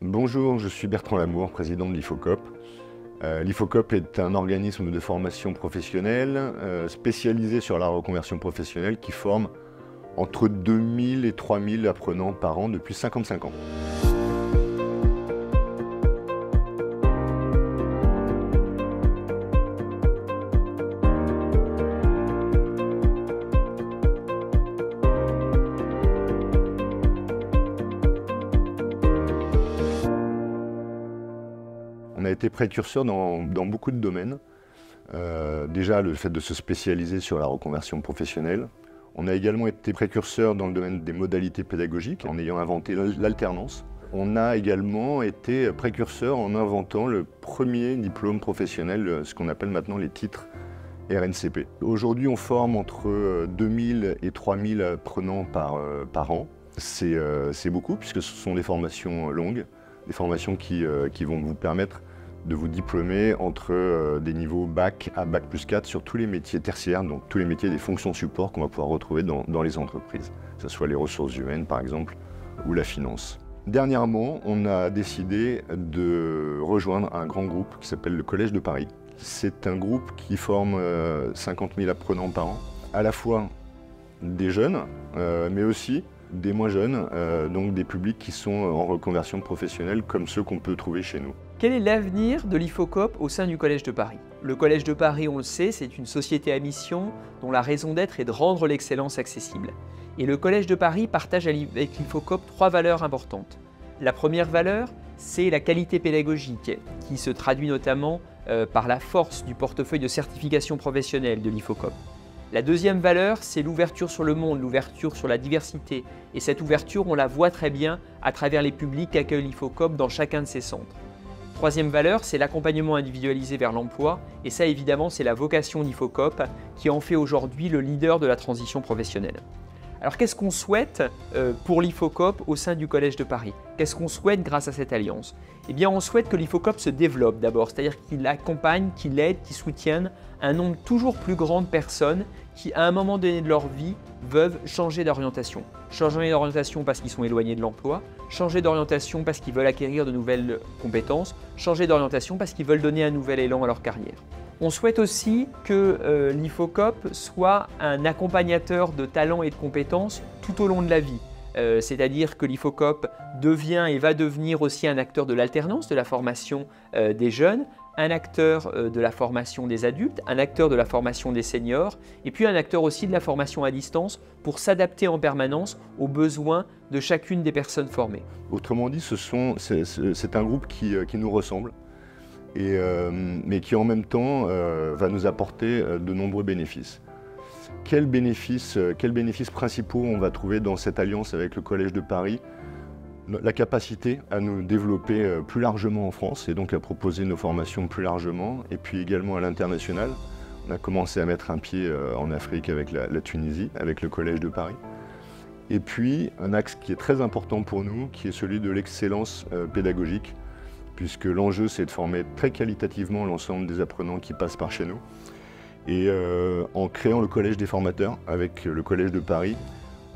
Bonjour, je suis Bertrand Lamour, président de l'IFOCOP. L'IFOCOP est un organisme de formation professionnelle spécialisé sur la reconversion professionnelle qui forme entre 2000 et 3000 apprenants par an depuis 55 ans. On a été précurseur dans beaucoup de domaines. Déjà, le fait de se spécialiser sur la reconversion professionnelle. On a également été précurseur dans le domaine des modalités pédagogiques en ayant inventé l'alternance. On a également été précurseur en inventant le premier diplôme professionnel, ce qu'on appelle maintenant les titres RNCP. Aujourd'hui, on forme entre 2000 et 3000 apprenants par an. C'est beaucoup puisque ce sont des formations longues, des formations qui vont vous permettre de vous diplômer entre des niveaux bac à bac plus 4 sur tous les métiers tertiaires, donc tous les métiers des fonctions support qu'on va pouvoir retrouver dans les entreprises, que ce soit les ressources humaines par exemple, ou la finance. Dernièrement, on a décidé de rejoindre un grand groupe qui s'appelle le Collège de Paris. C'est un groupe qui forme 50 000 apprenants par an, à la fois des jeunes, mais aussi des moins jeunes, donc des publics qui sont en reconversion professionnelle comme ceux qu'on peut trouver chez nous. Quel est l'avenir de l'IFOCOP au sein du Collège de Paris? Le Collège de Paris, on le sait, c'est une société à mission dont la raison d'être est de rendre l'excellence accessible. Et le Collège de Paris partage avec l'IFOCOP 3 valeurs importantes. La première valeur, c'est la qualité pédagogique, qui se traduit notamment par la force du portefeuille de certification professionnelle de l'IFOCOP. La deuxième valeur, c'est l'ouverture sur le monde, l'ouverture sur la diversité. Et cette ouverture, on la voit très bien à travers les publics qu'accueille l'IFOCOP dans chacun de ses centres. Troisième valeur, c'est l'accompagnement individualisé vers l'emploi. Et ça, évidemment, c'est la vocation d'IFOCOP qui en fait aujourd'hui le leader de la transition professionnelle. Alors, qu'est-ce qu'on souhaite pour l'IFOCOP au sein du Collège de Paris? Qu'est-ce qu'on souhaite grâce à cette alliance? Eh bien, on souhaite que l'IFOCOP se développe d'abord, c'est-à-dire qu'il accompagne, qu'il aide, qu'il soutienne un nombre toujours plus grand de personnes qui, à un moment donné de leur vie, veulent changer d'orientation. Changer d'orientation parce qu'ils sont éloignés de l'emploi, changer d'orientation parce qu'ils veulent acquérir de nouvelles compétences, changer d'orientation parce qu'ils veulent donner un nouvel élan à leur carrière. On souhaite aussi que l'IFOCOP soit un accompagnateur de talents et de compétences tout au long de la vie. C'est-à-dire que l'IFOCOP devient et va devenir aussi un acteur de l'alternance, de la formation des jeunes, un acteur de la formation des adultes, un acteur de la formation des seniors, et puis un acteur aussi de la formation à distance pour s'adapter en permanence aux besoins de chacune des personnes formées. Autrement dit, c'est un groupe qui nous ressemble, mais qui en même temps va nous apporter de nombreux bénéfices. Quels bénéfices principaux on va trouver dans cette alliance avec le Collège de Paris? La capacité à nous développer plus largement en France et donc à proposer nos formations plus largement, et puis également à l'international. On a commencé à mettre un pied en Afrique avec la Tunisie, avec le Collège de Paris. Et puis un axe qui est très important pour nous, qui est celui de l'excellence pédagogique, puisque l'enjeu c'est de former très qualitativement l'ensemble des apprenants qui passent par chez nous. Et en créant le Collège des formateurs avec le Collège de Paris,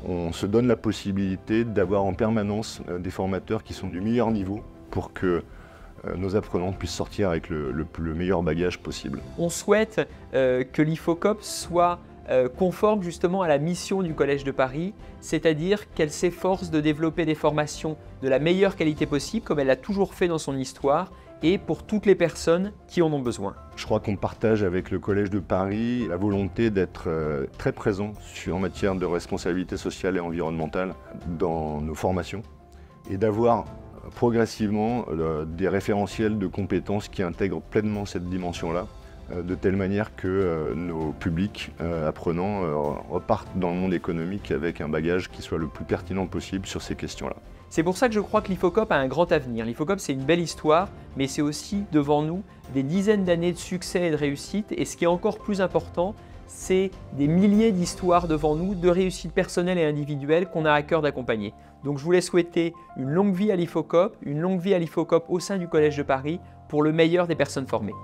on se donne la possibilité d'avoir en permanence des formateurs qui sont du meilleur niveau pour que nos apprenants puissent sortir avec le meilleur bagage possible. On souhaite que l'IFOCOP soit conforme justement à la mission du Collège de Paris, c'est-à-dire qu'elle s'efforce de développer des formations de la meilleure qualité possible, comme elle l'a toujours fait dans son histoire, et pour toutes les personnes qui en ont besoin. Je crois qu'on partage avec le Collège de Paris la volonté d'être très présent en matière de responsabilité sociale et environnementale dans nos formations et d'avoir progressivement des référentiels de compétences qui intègrent pleinement cette dimension-là, de telle manière que nos publics apprenants repartent dans le monde économique avec un bagage qui soit le plus pertinent possible sur ces questions-là. C'est pour ça que je crois que l'IFOCOP a un grand avenir. L'IFOCOP, c'est une belle histoire, mais c'est aussi devant nous des dizaines d'années de succès et de réussite. Et ce qui est encore plus important, c'est des milliers d'histoires devant nous, de réussites personnelles et individuelles qu'on a à cœur d'accompagner. Donc je voulais souhaiter une longue vie à l'IFOCOP, une longue vie à l'IFOCOP au sein du Collège de Paris pour le meilleur des personnes formées.